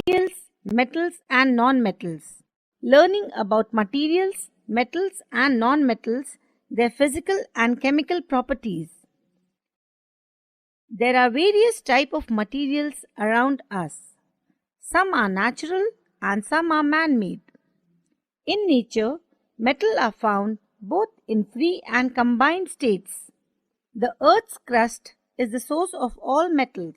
Metals and non-metals. Learning about materials, metals and non-metals, their physical and chemical properties. There are various types of materials around us. Some are natural and some are man-made. In nature, metals are found both in free and combined states. The Earth's crust is the source of all metals.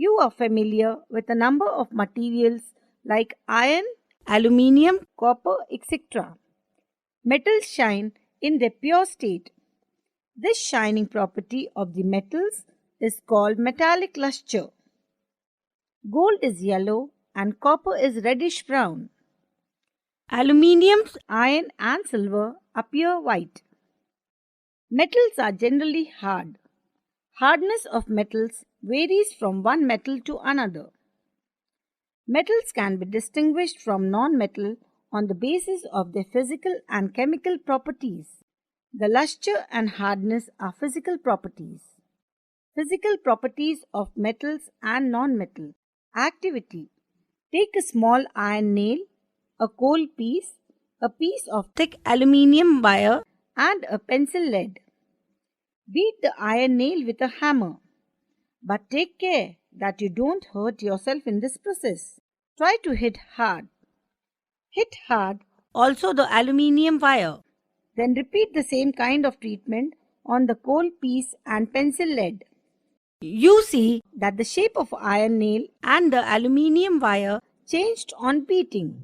You are familiar with a number of materials like iron, aluminium, copper, etc. Metals shine in their pure state. This shining property of the metals is called metallic luster. Gold is yellow and copper is reddish brown. Aluminium, iron and silver appear white. Metals are generally hard. Hardness of metals varies from one metal to another. Metals can be distinguished from non-metal on the basis of their physical and chemical properties. The luster and hardness are physical properties. Physical properties of metals and non-metal. Activity. Take a small iron nail, a coal piece, a piece of thick aluminium wire, and a pencil lead. Beat the iron nail with a hammer. But take care that you don't hurt yourself in this process. Try to hit hard. Hit hard also the aluminium wire. Then repeat the same kind of treatment on the coal piece and pencil lead. You see that the shape of iron nail and the aluminium wire changed on beating.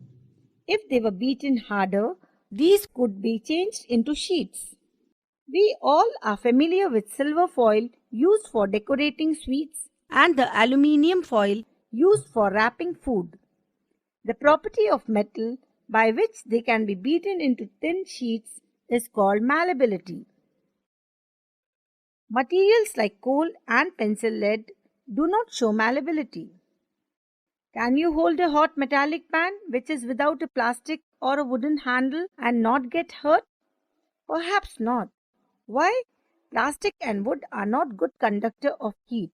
If they were beaten harder, these could be changed into sheets. We all are familiar with silver foil used for decorating sweets and the aluminium foil used for wrapping food. The property of metal by which they can be beaten into thin sheets is called malleability. Materials like coal and pencil lead do not show malleability. Can you hold a hot metallic pan which is without a plastic or a wooden handle and not get hurt? Perhaps not. Why? Plastic and wood are not good conductor of heat.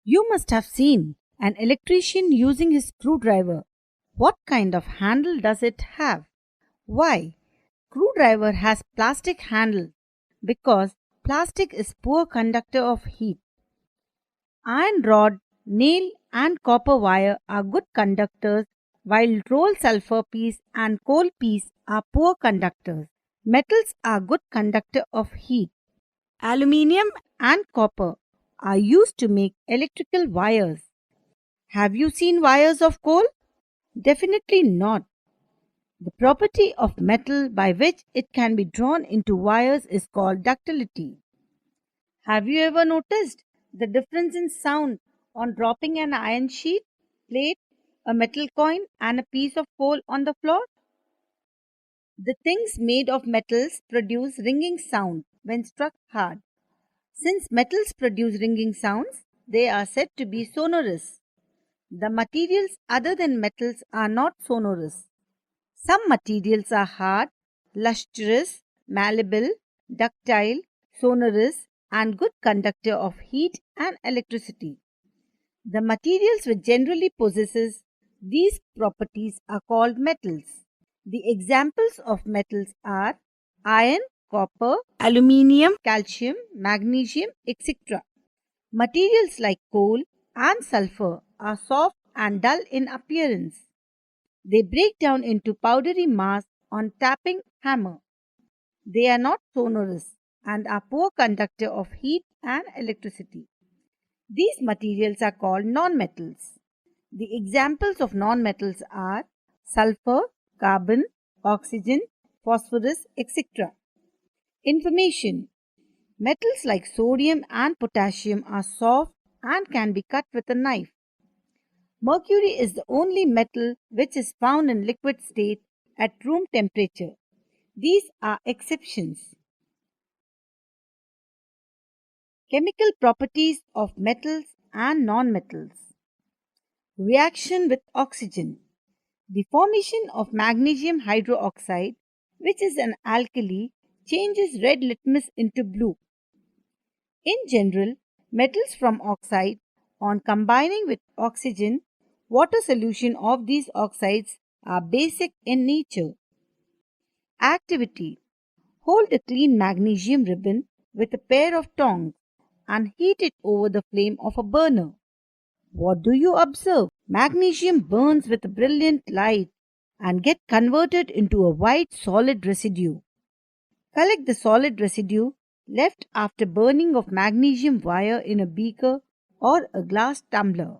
You must have seen an electrician using his screwdriver. What kind of handle does it have? Why? Screwdriver has plastic handle because plastic is poor conductor of heat. Iron rod, nail and copper wire are good conductors while roll sulfur piece and coal piece are poor conductors. Metals are good conductor of heat. Aluminium and copper are used to make electrical wires. Have you seen wires of coal? Definitely not. The property of metal by which it can be drawn into wires is called ductility. Have you ever noticed the difference in sound on dropping an iron sheet, plate, a metal coin, and a piece of coal on the floor? The things made of metals produce ringing sound when struck hard. Since metals produce ringing sounds, they are said to be sonorous. The materials other than metals are not sonorous. Some materials are hard, lustrous, malleable, ductile, sonorous, and good conductor of heat and electricity. The materials which generally possesses these properties are called metals. The examples of metals are iron, copper, aluminium, calcium, magnesium, etc. Materials like coal and sulfur are soft and dull in appearance. They break down into powdery mass on tapping hammer. They are not sonorous and are poor conductor of heat and electricity. These materials are called nonmetals. The examples of nonmetals are sulfur, carbon, oxygen, phosphorus, etc. Information. Metals like sodium and potassium are soft and can be cut with a knife. Mercury is the only metal which is found in liquid state at room temperature. These are exceptions. Chemical properties of metals and nonmetals. Reaction with oxygen. The formation of magnesium hydroxide, which is an alkali, changes red litmus into blue. In general, metals from oxide, on combining with oxygen, water solution of these oxides are basic in nature. Activity. Hold a clean magnesium ribbon with a pair of tongs and heat it over the flame of a burner. What do you observe? Magnesium burns with a brilliant light and get converted into a white solid residue. Collect the solid residue left after burning of magnesium wire in a beaker or a glass tumbler.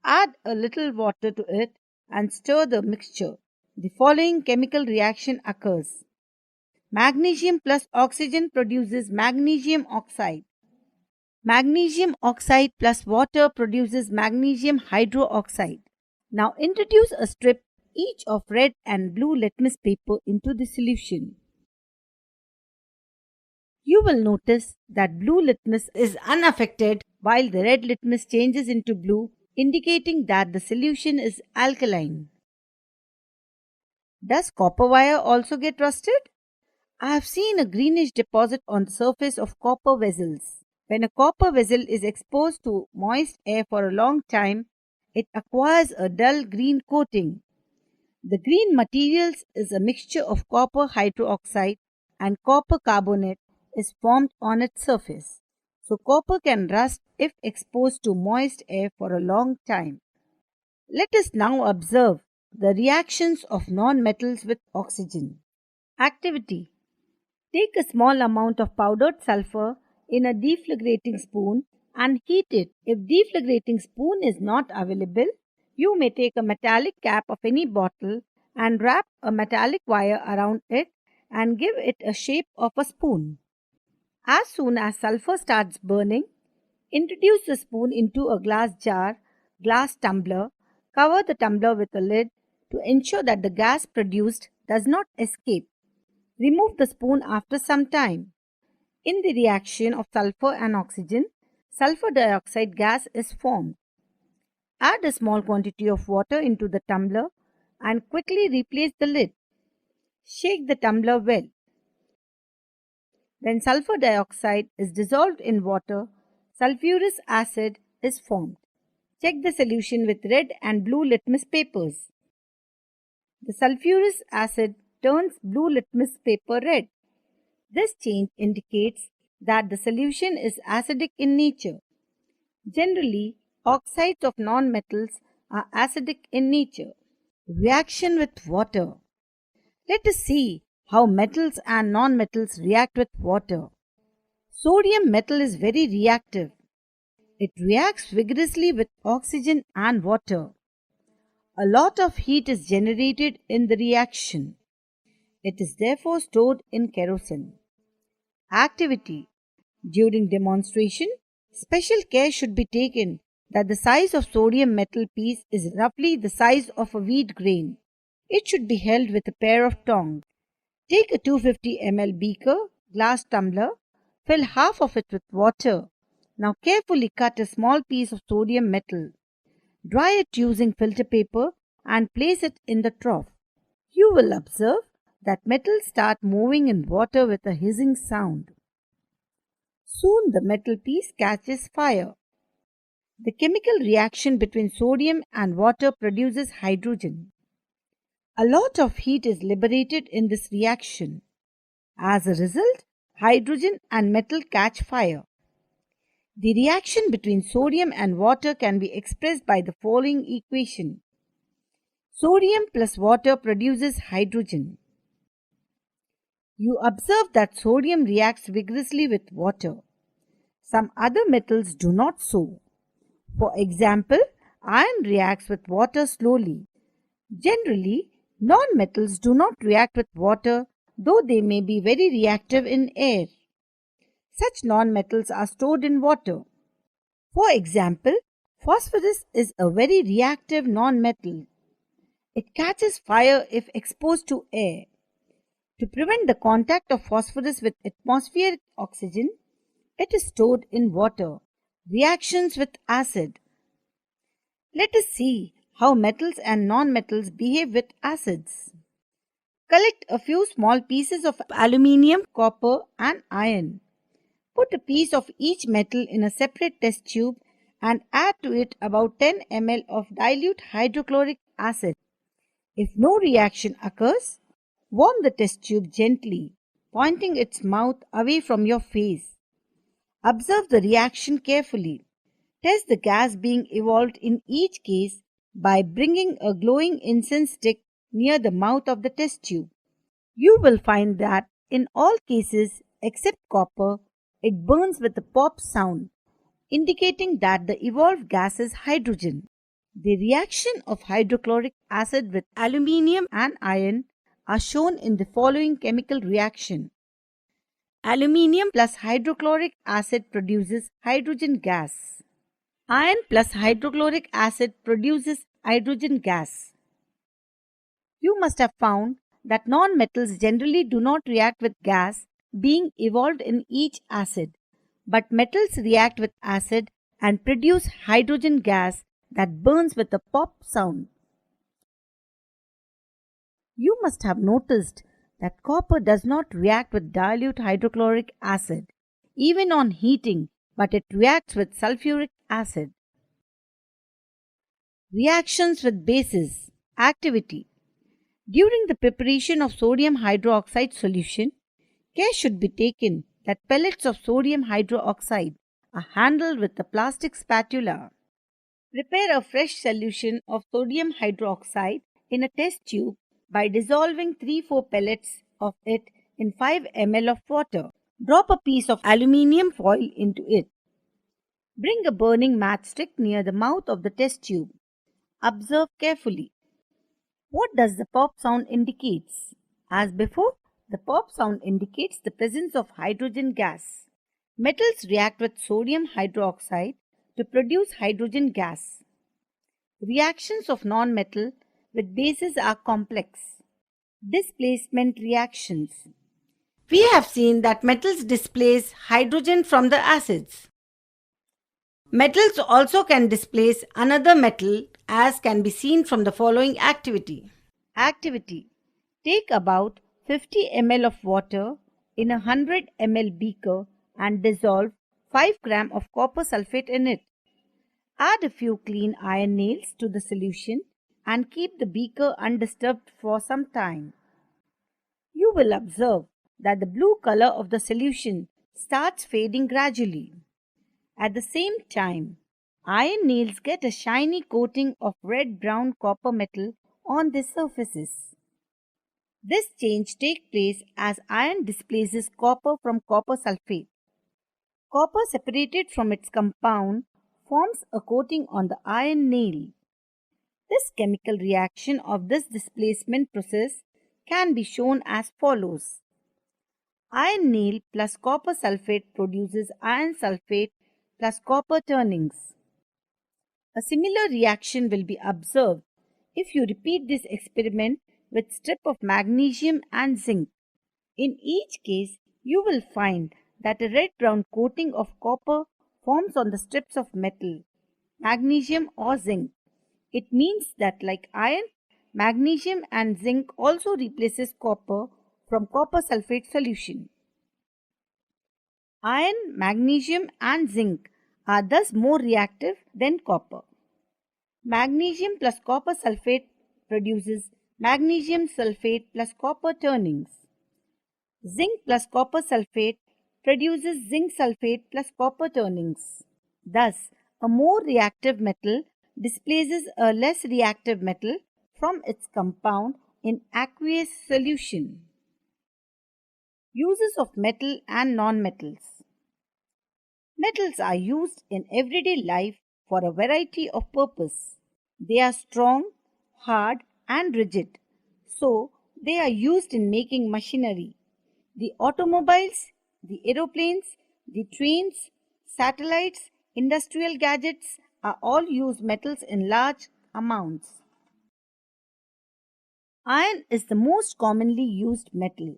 Add a little water to it and stir the mixture. The following chemical reaction occurs. Magnesium plus oxygen produces magnesium oxide. Magnesium oxide plus water produces magnesium hydroxide. Now introduce a strip each of red and blue litmus paper into the solution. You will notice that blue litmus is unaffected while the red litmus changes into blue, indicating that the solution is alkaline. Does copper wire also get rusted? I have seen a greenish deposit on the surface of copper vessels. When a copper vessel is exposed to moist air for a long time, it acquires a dull green coating. The green materials is a mixture of copper hydroxide and copper carbonate is formed on its surface. So copper can rust if exposed to moist air for a long time. Let us now observe the reactions of non-metals with oxygen. Activity. Take a small amount of powdered sulfur in a deflagrating spoon and heat it. If deflagrating spoon is not available, you may take a metallic cap of any bottle and wrap a metallic wire around it and give it a shape of a spoon. As soon as sulfur starts burning, introduce the spoon into a glass jar, glass tumbler, cover the tumbler with a lid to ensure that the gas produced does not escape. Remove the spoon after some time. In the reaction of sulfur and oxygen, sulfur dioxide gas is formed. Add a small quantity of water into the tumbler and quickly replace the lid. Shake the tumbler well. When sulfur dioxide is dissolved in water, sulfurous acid is formed. Check the solution with red and blue litmus papers. The sulfurous acid turns blue litmus paper red. This change indicates that the solution is acidic in nature. Generally, oxides of nonmetals are acidic in nature. Reaction with water. Let us see how metals and nonmetals react with water. Sodium metal is very reactive. It reacts vigorously with oxygen and water. A lot of heat is generated in the reaction. It is therefore stored in kerosene. Activity. During demonstration, special care should be taken that the size of sodium metal piece is roughly the size of a wheat grain. It should be held with a pair of tongs. Take a 250 ml beaker, glass tumbler, fill half of it with water. Now carefully cut a small piece of sodium metal. Dry it using filter paper and place it in the trough. You will observe that metals start moving in water with a hissing sound. Soon the metal piece catches fire. The chemical reaction between sodium and water produces hydrogen. A lot of heat is liberated in this reaction. As a result, hydrogen and metal catch fire. The reaction between sodium and water can be expressed by the following equation. Sodium plus water produces hydrogen. You observe that sodium reacts vigorously with water. Some other metals do not so. For example, iron reacts with water slowly. Generally, non-metals do not react with water, though they may be very reactive in air. Such non-metals are stored in water. For example, phosphorus is a very reactive non-metal. It catches fire if exposed to air. To prevent the contact of phosphorus with atmospheric oxygen, it is stored in water. Reactions with acid. Let us see how metals and non-metals behave with acids. Collect a few small pieces of aluminium, copper, and iron. Put a piece of each metal in a separate test tube and add to it about 10 ml of dilute hydrochloric acid. If no reaction occurs, warm the test tube gently, pointing its mouth away from your face. Observe the reaction carefully. Test the gas being evolved in each case by bringing a glowing incense stick near the mouth of the test tube. You will find that in all cases except copper, it burns with a pop sound, indicating that the evolved gas is hydrogen. The reaction of hydrochloric acid with aluminium and iron are shown in the following chemical reaction. Aluminium plus hydrochloric acid produces hydrogen gas. Iron plus hydrochloric acid produces hydrogen gas. You must have found that non-metals generally do not react with gas being evolved in each acid, but metals react with acid and produce hydrogen gas that burns with a pop sound. You must have noticed that copper does not react with dilute hydrochloric acid, even on heating, but it reacts with sulfuric acid. Reactions with bases. Activity. During the preparation of sodium hydroxide solution, care should be taken that pellets of sodium hydroxide are handled with a plastic spatula. Prepare a fresh solution of sodium hydroxide in a test tube by dissolving 3-4 pellets of it in 5 ml of water. Drop a piece of aluminium foil into it. Bring a burning matchstick near the mouth of the test tube. Observe carefully. What does the pop sound indicates? As before, the pop sound indicates the presence of hydrogen gas. Metals react with sodium hydroxide to produce hydrogen gas. Reactions of non-metal with bases are complex. Displacement reactions. We have seen that metals displace hydrogen from the acids. Metals also can displace another metal, as can be seen from the following activity. Activity. Take about 50 ml of water in a 100 ml beaker and dissolve 5 gram of copper sulfate in it. Add a few clean iron nails to the solution and keep the beaker undisturbed for some time. You will observe that the blue color of the solution starts fading gradually. At the same time, iron nails get a shiny coating of red-brown copper metal on their surfaces. This change takes place as iron displaces copper from copper sulfate. Copper separated from its compound forms a coating on the iron nail. This chemical reaction of this displacement process can be shown as follows. Iron nail plus copper sulfate produces iron sulfate plus copper turnings. A similar reaction will be observed if you repeat this experiment with strip of magnesium and zinc. In each case, you will find that a red-brown coating of copper forms on the strips of metal, magnesium or zinc. It means that like iron, magnesium and zinc also replaces copper from copper sulfate solution. Iron, magnesium and zinc are thus more reactive than copper. Magnesium plus copper sulfate produces magnesium sulfate plus copper turnings. Zinc plus copper sulfate produces zinc sulfate plus copper turnings. Thus, a more reactive metal displaces a less reactive metal from its compound in aqueous solution. Uses of metal and non-metals. Metals are used in everyday life for a variety of purposes. They are strong, hard and rigid, so they are used in making machinery. The automobiles, the aeroplanes, the trains, satellites, industrial gadgets are all use metals in large amounts. Iron is the most commonly used metal.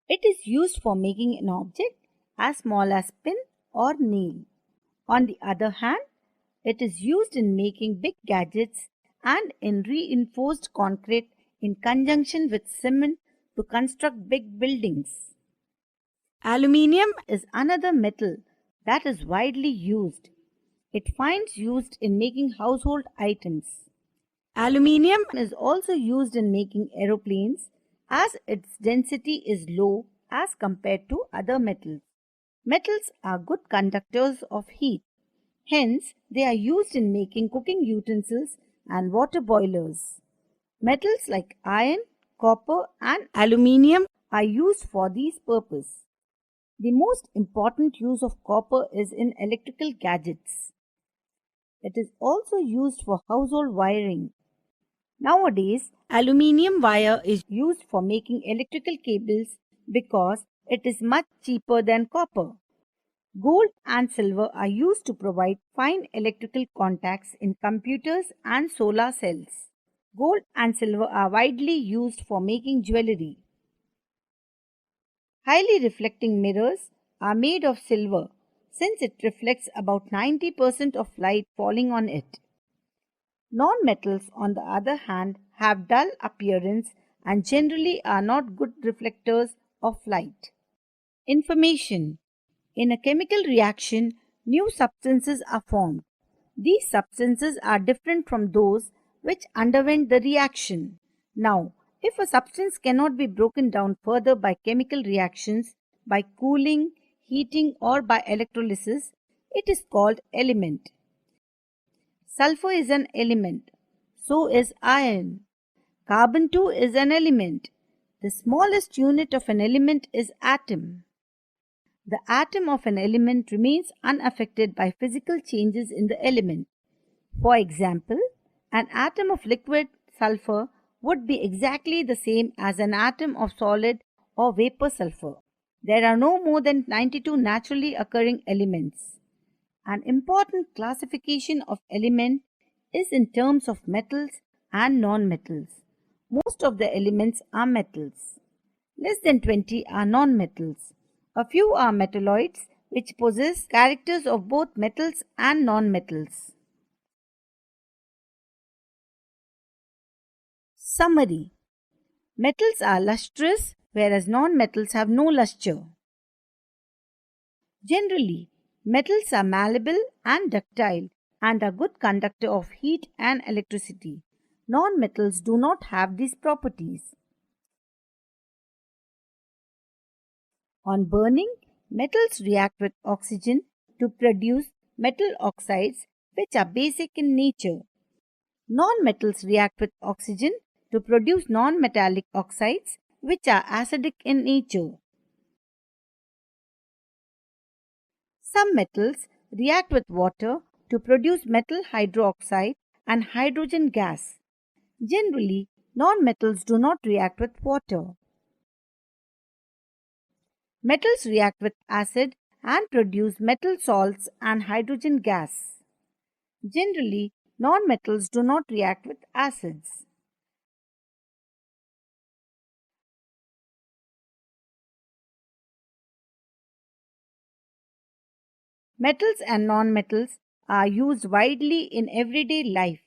It is used for making an object as small as pin or nail. On the other hand, it is used in making big gadgets and in reinforced concrete in conjunction with cement to construct big buildings. Aluminium is another metal that is widely used. It finds used in making household items. Aluminium is also used in making aeroplanes as its density is low as compared to other metals. Metals are good conductors of heat. Hence, they are used in making cooking utensils and water boilers. Metals like iron, copper, and aluminium are used for these purposes. The most important use of copper is in electrical gadgets. It is also used for household wiring. Nowadays, aluminium wire is used for making electrical cables because it is much cheaper than copper. Gold and silver are used to provide fine electrical contacts in computers and solar cells. Gold and silver are widely used for making jewelry. Highly reflecting mirrors are made of silver since it reflects about 90% of light falling on it. Non-metals, on the other hand, have dull appearance and generally are not good reflectors of light. Information. In a chemical reaction, new substances are formed. These substances are different from those which underwent the reaction. Now, if a substance cannot be broken down further by chemical reactions, by cooling, heating, or by electrolysis, it is called element. Sulfur is an element. So is iron. Carbon too is an element. The smallest unit of an element is atom. The atom of an element remains unaffected by physical changes in the element. For example, an atom of liquid sulfur would be exactly the same as an atom of solid or vapor sulfur. There are no more than 92 naturally occurring elements. An important classification of element is in terms of metals and non-metals. Most of the elements are metals. Less than 20 are non-metals. A few are metalloids, which possess characters of both metals and non-metals. Summary. Metals are lustrous, whereas non-metals have no luster. Generally, metals are malleable and ductile and are good conductor of heat and electricity. Non-metals do not have these properties. On burning, metals react with oxygen to produce metal oxides which are basic in nature. Non-metals react with oxygen to produce non-metallic oxides which are acidic in nature. Some metals react with water to produce metal hydroxide and hydrogen gas. Generally, non-metals do not react with water. Metals react with acid and produce metal salts and hydrogen gas. Generally, non-metals do not react with acids. Metals and non-metals are used widely in everyday life.